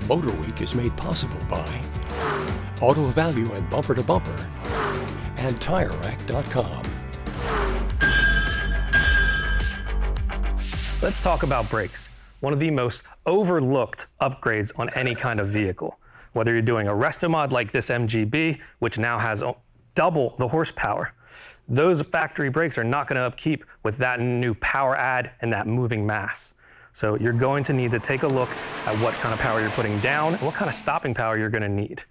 MotorWeek is made possible by Auto Value and Bumper to Bumper and TireRack.com. Let's talk about brakes. One of the most overlooked upgrades on any kind of vehicle. Whether you're doing a resto mod like this MGB, which now has double the horsepower, those factory brakes are not going to upkeep with that new power add and that moving mass. So you're going to need to take a look at what kind of power you're putting down and what kind of stopping power you're going to need.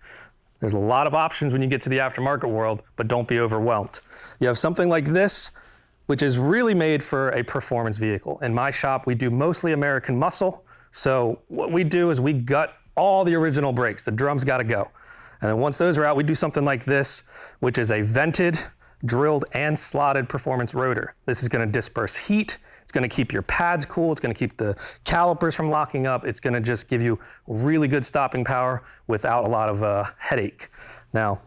There's a lot of options when you get to the aftermarket world, but don't be overwhelmed. You have something like this, which is really made for a performance vehicle. In my shop, we do mostly American muscle. So what we do is we gut all the original brakes. The drums got to go. And then once those are out, we do something like this, which is a vented, drilled, and slotted performance rotor. This is going to disperse heat. It's going to keep your pads cool. It's going to keep the calipers from locking up. It's going to just give you really good stopping power without a lot of headache. Now,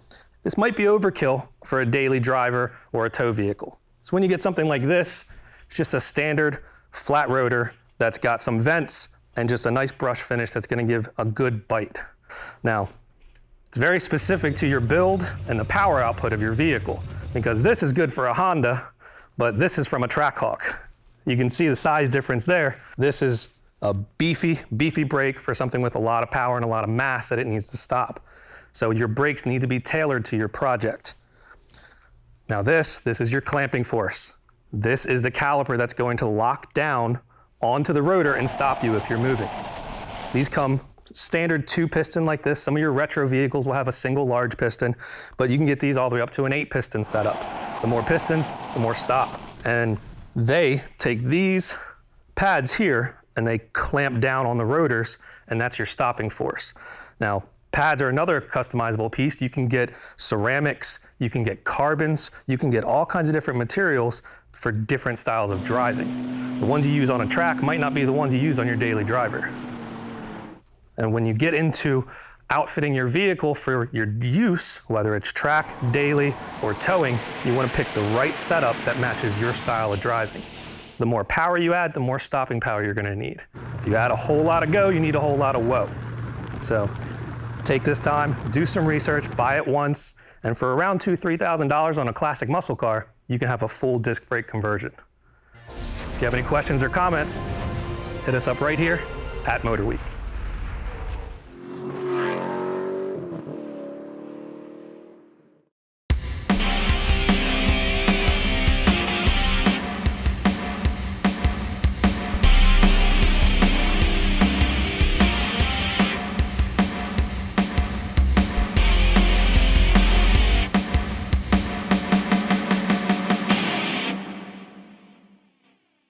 this might be overkill for a daily driver or a tow vehicle. So when you get something like this, it's just a standard flat rotor that's got some vents and just a nice brush finish that's going to give a good bite. Now, it's very specific to your build and the power output of your vehicle, because this is good for a Honda, but this is from a Trackhawk. You can see the size difference there. This is a beefy brake for something with a lot of power and a lot of mass that it needs to stop. So your brakes need to be tailored to your project. Now this is your clamping force. This is the caliper that's going to lock down onto the rotor and stop you if you're moving. These come standard 2-piston like this. Some of your retro vehicles will have a single large piston, but you can get these all the way up to an 8-piston setup. The more pistons, the more stop. And they take these pads here and they clamp down on the rotors, and that's your stopping force. Now, pads are another customizable piece. You can get ceramics, you can get carbons, you can get all kinds of different materials for different styles of driving. The ones you use on a track might not be the ones you use on your daily driver. And when you get into outfitting your vehicle for your use, whether it's track, daily, or towing, you want to pick the right setup that matches your style of driving. The more power you add, the more stopping power you're going to need. If you add a whole lot of go, you need a whole lot of whoa. So take this time, do some research, buy it once, and for around $2,000 to $3,000 on a classic muscle car, you can have a full disc brake conversion. If you have any questions or comments, hit us up right here at MotorWeek.